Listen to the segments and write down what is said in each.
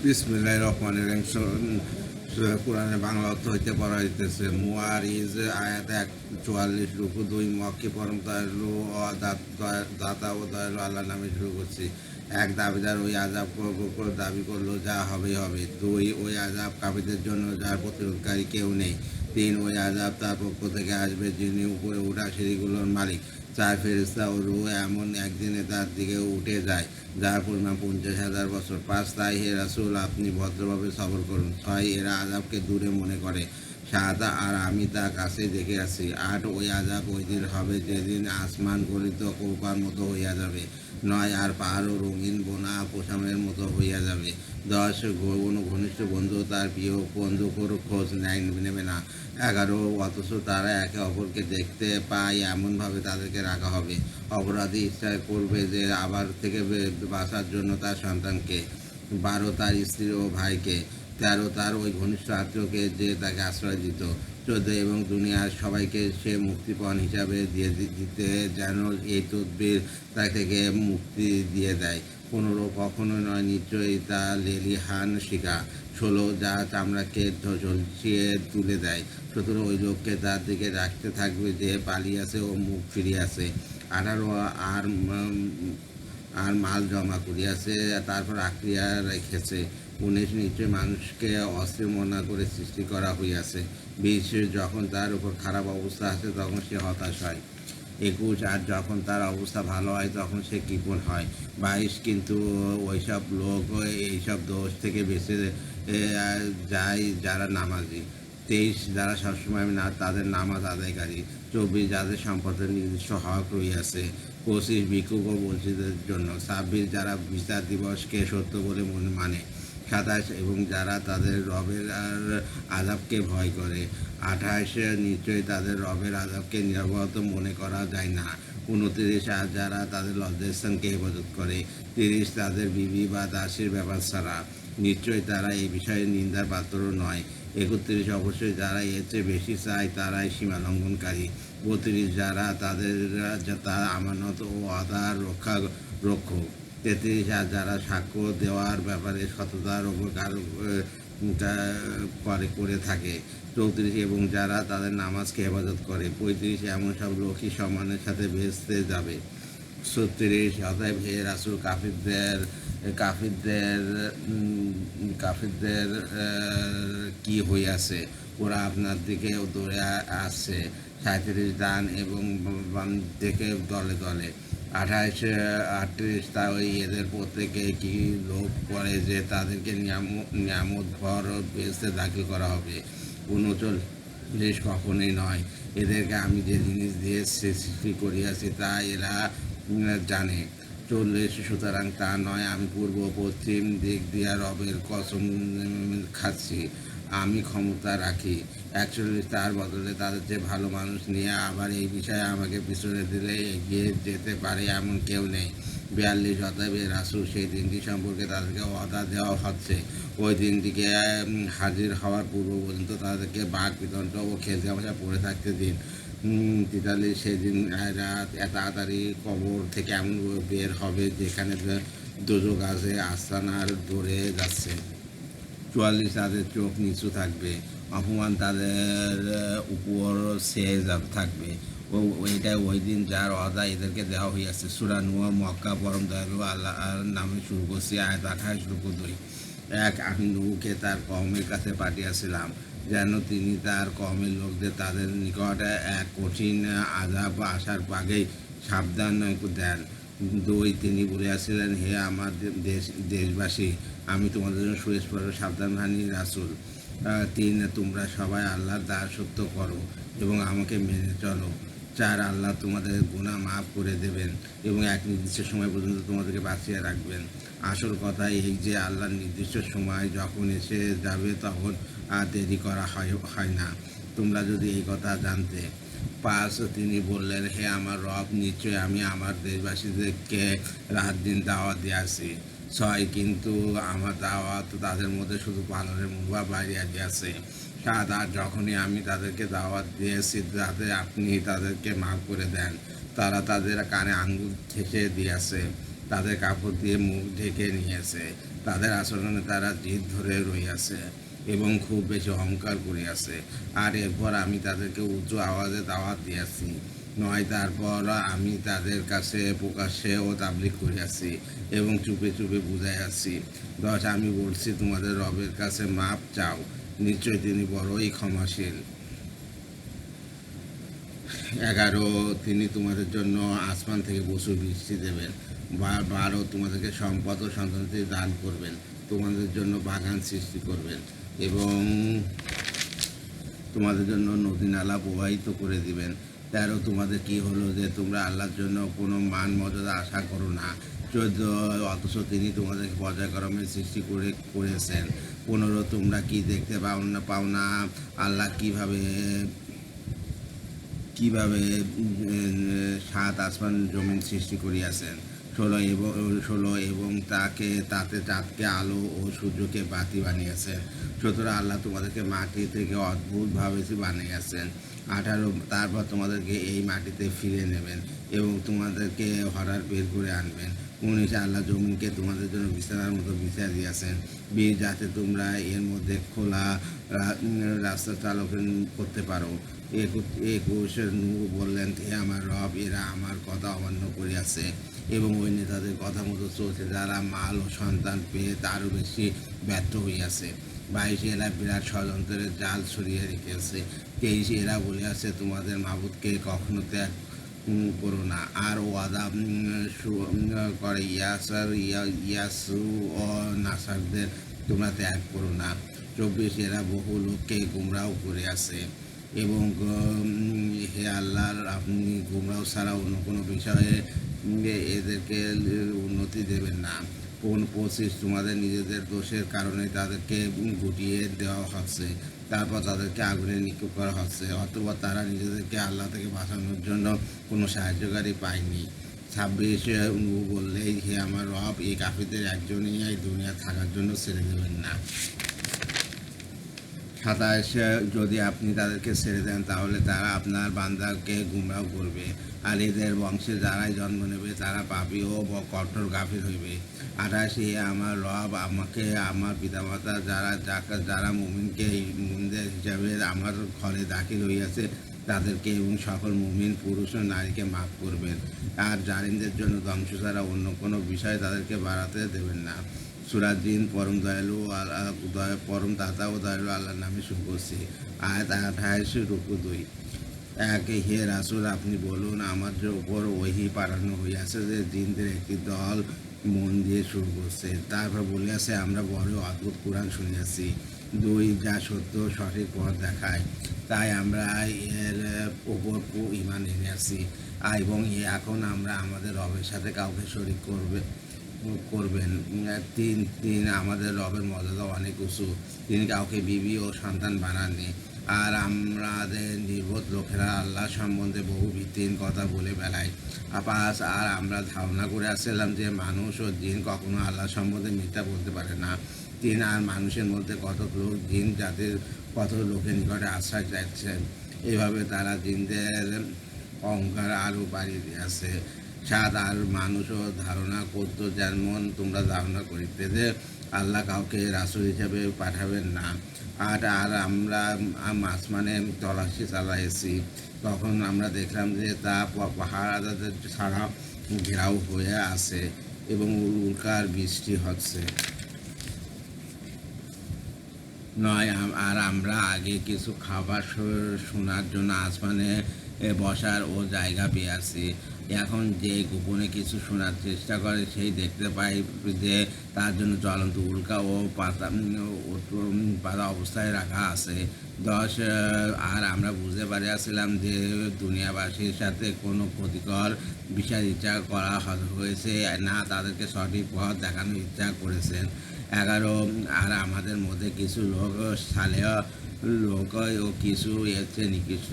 বিসমিল্লাহির রহমানির রহিম। কোরআনের বাংলা অর্থ হইতে পড়া হইতেছে মুআরিজ আয়াত 144 রুকু 2 মক্কি পরম দয়ালু ও দাতা ও দয়ালু আল্লাহ নামে শুরু করছি। এক, দাবিদার ওই আযাব দাবি করলো যা হবেই হবে। 2, ওই আযাব কাফিরদের জন্য যার প্রতিরোধকারী কেউ নেই। 3, ওই আযাব তার পক্ষ থেকে আসবে যিনি উপরে উঠা সিঁড়িগুলোর মালিক। 4, ফেরেশতা ও রূহ এমন একদিনে তার দিকে উঠে যায় যার পরিমাণ 50,000 বছর। 5, তাই হে রাসূল আপনি ভদ্রভাবে সবর করুন। 6, এরা আযাবকে দূরে মনে করে। 7, আর আমি তা কাছে দেখে আছি। 8, ওই আযাব ওই দিন হবে যেদিন আসমান গলিত কৌপার মতো হইয়া যাবে। 9, আর পাহাড়ও রঙিন বোনা পোশামের মতো হইয়া যাবে। 10, কোনো ঘনিষ্ঠ বন্ধু তার প্রিয় বন্ধুর খোঁজ নেবে না। 11, অথচ তারা একে অপরকে দেখতে পায় এমনভাবে তাদেরকে রাখা হবে। অপরাধী ইচ্ছা করবে যে আবার থেকে বাঁচার জন্য তার সন্তানকে। 12, তার স্ত্রী ও ভাইকে। 13, তার ওই ঘনিষ্ঠ আত্মীয়কে যে তাকে আশ্রয় দিত। 14, এবং দুনিয়ার সবাইকে সে মুক্তিপণ হিসাবে দিয়ে দিতে যেন এই তদবির তাকে থেকে মুক্তি দিয়ে দেয়। 15, কখনো নয় নিশ্চয়ই তা লেলিহান শিখা। 16, যা চামড়াকে ঝলসিয়ে তুলে দেয়। 17, ওই লোককে তার দিকে রাখতে থাকবে যে পালিয়েছে ও মুখ ফিরিয়াছে। 18, আর মাল জমা করিয়াছে তারপর আক্রিয়া রেখেছে। 19, নিশ্চয় মানুষকে অস্থির মনা করে সৃষ্টি করা হইয়াছে। 20, যখন তার উপর খারাপ অবস্থা আসে তখন সে হতাশ হয়। 21, আর যখন তার অবস্থা ভালো হয় তখন সে কৃপণ হয়। 22, কিন্তু ওইসব লোক এইসব দোষ থেকে বেঁচে যায় যারা নামাজি। 23, যারা সবসময় তাদের নামাজ আদায়কারী। 24, যাদের সম্পদের নির্দিষ্ট হক রইয়াছে। 25, ভিক্ষুক ও বঞ্চিতদের জন্য। 26, যারা বিচার দিবসকে সত্য বলে মানে। 27, এবং যারা তাদের রবের আযাবকে ভয় করে। 28, নিশ্চয়ই তাদের রবের আযাবকে নিরবত মনে করা যায় না। 29, আর যারা তাদের লজ্জাস্থানকে হেফাজত করে। 30, তাদের বিবি বা দাসীর ব্যাপার ছাড়া। নিশ্চয়ই তারা এই বিষয়ে নিন্দার পাত্র নয়। 31, অবশ্যই যারা এর চেয়ে বেশি চায় তারাই সীমা লঙ্ঘনকারী। 32, যারা তাদের আমানত ও আদার রক্ষক। 33, আর যারা সাক্ষ্য দেওয়ার ব্যাপারে সততার ওপর করে থাকে। 34, এবং যারা তাদের নামাজকে হেফাজত করে। 35, এমন সব লোকই সম্মানের সাথে বেহেশতে যাবে। 36, অতএব হে রাসূল কাফিরদের কাফিরদের কি হইয়াছে, ওরা আপনার দিকে দৌড়ে আসছে। 37, ডান এবং বাম থেকে দলে দলে। 38, তা ওই এদের প্রত্যেকে কি লোভ করে যে তাদেরকে নিয়ামত ভর বেহেশতে দাখিল করা হবে। 39, কখনোই নয়। এদেরকে আমি যে জিনিস দিয়ে সৃষ্টি করিয়াছি তা এরা জানে। 40, সুতরাং তা নয়, আমি পূর্ব পশ্চিম দিক দিয়া রবের কসম খাচ্ছি আমি ক্ষমতা রাখি। 41, তার বদলে তাদের চেয়ে ভালো মানুষ নিয়ে আবার এই বিষয়ে আমাকে পিছনে দিলে এগিয়ে যেতে পারে এমন কেউ নেই। 42, অতএব রাসূল সেই দিনটি সম্পর্কে তাদেরকে ওয়াদা দেওয়া হচ্ছে। ওই দিনটিকে হাজির হওয়ার পূর্ব পর্যন্ত তাদেরকে বাঘ বিতণ্ড ও খেল তামাশা পড়ে থাকতে দিন। 43, সেদিন রাত তাড়াতাড়ি কবর থেকে এমন বের হবে যেখানে দোজখ আছে আস্তানার দৌড়ে যাচ্ছে। 44, তাদের চোখ নিচু থাকবে, অপমান তাদের উপর ছেয়ে থাকবে। ওইটা ওই দিন যার ওয়াদা এদেরকে দেওয়া হইয়াছে। সূরা নূহ, মক্কা পরম দয়ালু আল্লাহর নামে শুরু করছি। আয়াত 28 রুকু 2। 1, আমি নূহকে তার কওমের কাছে পাঠিয়েছিলাম যেন তিনি তার কওমের লোকদের তাদের নিকটে এক কঠিন আযাব আসার আগেই সাবধান দেন। 2, তিনি বলিয়াছিলেন হে আমার দেশবাসী, আমি তোমাদের জন্য সুস্পষ্ট সাবধানবাণী রাসূল। 3, তোমরা সবাই আল্লাহর দাসত্ব করো এবং আমাকে মেনে চলো। 4, আল্লাহ তোমাদের গুনাহ মাফ করে দেবেন এবং এক নির্দিষ্ট সময় পর্যন্ত তোমাদেরকে বাঁচিয়ে রাখবেন। আসল কথা এই যে আল্লাহর নির্দিষ্ট সময় যখন এসে যাবে তখন আর দেরি করা হয় না, তোমরা যদি এই কথা জানতে। 5, তিনি বললেন হে আমার রব, নিশ্চয় আমি আমার দেশবাসীদেরকে রাত দিন দাওয়াত দিয়াছি। 6, কিন্তু আমার দাওয়াত তাদের মধ্যে শুধু পালনের মনোভাব বাড়িয়া দিয়াছে। 7, আর যখনই আমি তাদেরকে দাওয়াত দিয়েছি যাতে আপনি তাদেরকে মাফ করে দেন, তারা তাদের কানে আঙ্গুল ঠেসে দিয়েছে। তাদের কাপড় দিয়ে মুখ ঢেকে নিয়েছে। তাদের আচরণে তারা জিদ ধরে রইয়াছে এবং খুব বেশি অহংকার করিয়াছে। আর এরপর আমি তাদেরকে উঁচু আওয়াজে দাওয়াত দিয়াছি, নয় তারপর আমি তাদের কাছে প্রকাশ্যে ও তাবলীগ করিয়াছি এবং চুপে চুপে বুঝাইয়াছি। 10 আমি বলছি, তোমাদের রবের কাছে মাপ চাও, নিশ্চয় তিনি বড়ই ক্ষমাশীল। 11 তিনি তোমাদের জন্য আসমান থেকে প্রচুর বৃষ্টি দেবেন। 12 তোমাদেরকে সম্পদ ও সন্তানদের দান করবেন, তোমাদের জন্য বাগান সৃষ্টি করবেন এবং তোমাদের জন্য নদী নালা প্রবাহিত করে দিবেন। 13 তোমাদের কি হলো যে তোমরা আল্লাহর জন্য কোনো মান মর্যাদা আশা করো না। 14 অথচ তিনি তোমাদেরকে পর্যায়ক্রমে সৃষ্টি করেছেন। 15 তোমরা কি দেখতে পাও না আল্লাহ কিভাবে কিভাবে 7 আসমান জমিন সৃষ্টি করিয়াছেন। 16 এবং তাতে চাঁদকে আলো ও সূর্যকে বাতি বানিয়েছেন। 17 আল্লাহ তোমাদেরকে মাটি থেকে অদ্ভুতভাবে বানিয়েছেন। 18 তারপর তোমাদেরকে এই মাটিতে ফিরে নেবেন এবং তোমাদেরকে হঠাৎ বের করে আনবেন। 19 আল্লাহ জমিনকে তোমাদের জন্য বিছানার মতো বিছিয়ে দিয়েছেন, যাতে তোমরা এর মধ্যে খোলা রাস্তা চালন করতে পারো। 21 নূহ বললেন, হে আমার রব, এরা আমার কথা অমান্য করিয়াছে এবং ওই নেতাদের কথা মতো চলছে, যারা মাল ও সন্তান পেয়ে তারও বেশি ব্যর্থ হইয়াছে। 22 এরা বিরাট ষড়যন্ত্রের জাল ছড়িয়ে রেখেছে। 23 এরা বলিয়াছে, তোমাদের মাবুদকে কখনো ত্যাগ করো না। আর ওয়াদা করে ইয়াসু ও নাসারদের তোমরা ত্যাগ করো না। 24 এরা বহু লোককে গুমরাও করিয়াছে এবং হে আল্লাহ, আপনি গুমরাও ছাড়া অন্য কোনো বিষয়ে এদেরকে উন্নতি দেবেন না। 25 তোমাদের নিজেদের দোষের কারণে তাদেরকে গুটিয়ে দেওয়া হচ্ছে, তারপর তাদেরকে আগুনে নিক্ষেপ করা হচ্ছে, অথবা তারা নিজেদেরকে আল্লাহ থেকে বাঁচানোর জন্য কোনো সাহায্যকারী পায়নি। 26 বললে, হে আমার রব, এই কাফিরদের একজনই এই দুনিয়া থাকার জন্য ছেড়ে দেবেন না। 27 যদি আপনি তাদেরকে ছেড়ে দেন তাহলে তারা আপনার বান্দাকে গুমরাহ করবে, আর এদের বংশে যারাই জন্ম নেবে তারা পাপী ও কঠোর গাফির হইবে। 28 আমার রব, আমাকে আমার পিতামাতা যারা মুমিনদের হিসাবে আমার ঘরে দাখিল হইয়াছে তাদেরকে এবং সকল মুমিন পুরুষ ও নারীকে মাফ করবেন, আর জালিমদের জন্য ধ্বংস ছাড়া অন্য কোনো বিষয় তাদেরকে বাড়াতে দেবেন না। সূরা জিন পরম দয়ালু পরম দাতা ও দয়ালু আল্লাহর নামে শুরু করছি। আয়াত 28 রুকু 2। হে রাসূল, আপনি বলুন, আমার উপর ওহী পাঠানো হইয়াছে যে জিনদের একটি দল মন দিয়ে শুরু করছে, তারপর বলিয়াছে, আমরা বড় অদ্ভুত কুরআন শুনিয়াছি। 2 যা সত্য সঠিক পথ দেখায়, তাই আমরা এর ওপর ঈমান এনেছি এবং এখন আমরা আমাদের রবের সাথে কাউকে শরীক করবেন। 3 আমাদের রবের মর্যাদা অনেক উঁচু, তিনি কাউকে বিবি ও সন্তান বানাননি। আর আমাদের নির্বোধ লোকেরা আল্লাহ সম্বন্ধে বহু ভিত্তিহীন কথা বলে বেড়ায়। 5 আর আমরা ধারণা করে আসছিলাম যে মানুষ ও জিন কখনো আল্লাহ সম্বন্ধে মিথ্যা বলতে পারে না। 3 আর মানুষের মধ্যে কতক লোক জিন জাতির কত লোকের নিকটে আশ্রয় চাইছেন, এভাবে তারা জিনদের অহংকার আরও বাড়িয়ে দিয়েছে। 7 আর মানুষও ধারণা করতো যেমন তোমরা ধারণা করিতে যে আল্লাহ কাউকে রাসূল হিসেবে পাঠাবেন না। 8 আর আমরা আসমানে তল্লাশি চালাইছি, তখন আমরা দেখলাম যে তা পাহাড় ছাড়া ঘেরাও হয়ে আছে এবং উল্কার বৃষ্টি হচ্ছে। 9 আর আমরা আগে কিছু খাবার শোনার জন্য আসমানে বসার ও জায়গা পেয়েছি। এখন যে গোপনে কিছু শোনার চেষ্টা করে সেই দেখতে পাই যে তার জন্য জ্বলন্ত উল্কা ও পাতা অবস্থায় রাখা আছে। 10 আর আমরা বুঝতে পারিয়াছিলাম যে দুনিয়াবাসীর সাথে কোনো ক্ষতিকর বিষয়ের ইচ্ছা করা হয়েছে না, তাদেরকে সঠিক পথ দেখানোর ইচ্ছা করেছেন। 11 আর আমাদের মধ্যে কিছু লোক সালেহ লোক ও কিছু এর চেয়ে নিকৃষ্ট,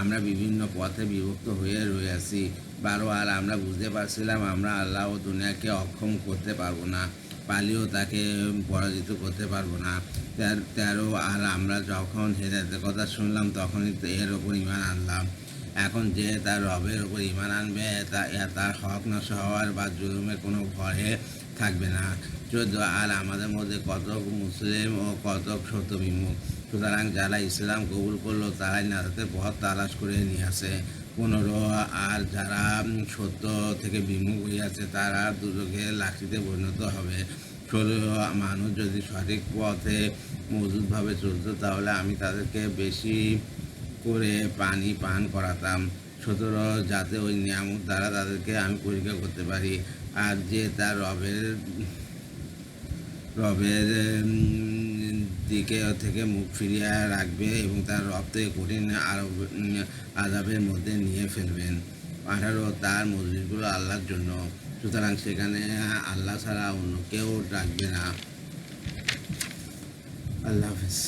আমরা বিভিন্ন পথে বিভক্ত হয়ে রয়েছি। 12 আর আমরা বুঝতে পারছিলাম আমরা আল্লাহ ও দুনিয়াকে অক্ষম করতে পারবো না, পালিও তাকে পরাজিত করতে পারবো না। 13 আর আমরা যখন হেদায়েতের কথা শুনলাম তখনই এর ওপর ঈমান আনলাম। এখন যে তার রবের ওপর ঈমান আনবে তার হক নষ্ট হওয়ার বা জুলুমের কোনো ভয়ে থাকবে না। 14 আর আমাদের মধ্যে কতক মুসলিম ও কতক সত্য বিমুখ, সুতরাং যারা ইসলাম কবুল করলো তারাই নাজাতের পথ তালাশ করে নিয়ে আসে। 15 আর যারা সত্য থেকে বিমুখ হইয়াছে তারা দুজকের লাঠিতে পরিণত হবে। 16 মানুষ যদি সঠিক পথে মজবুতভাবে চলতো তাহলে আমি তাদেরকে বেশি করে পানি পান করাতাম। 17 যাতে ওই নিয়ামত দ্বারা তাদেরকে আমি পরীক্ষা করতে পারি। আর যে তার রবের দিকে থেকে মুখ ফিরিয়ে রাখবে এবং তার রব থেকে কঠিন আযাবের মধ্যে নিয়ে ফেলবেন। 18 তার মসজিদগুলো আল্লাহর জন্য, সুতরাং সেখানে আল্লাহ ছাড়া অন্য কেউ রাখবে না। আল্লাহ হাফেজ।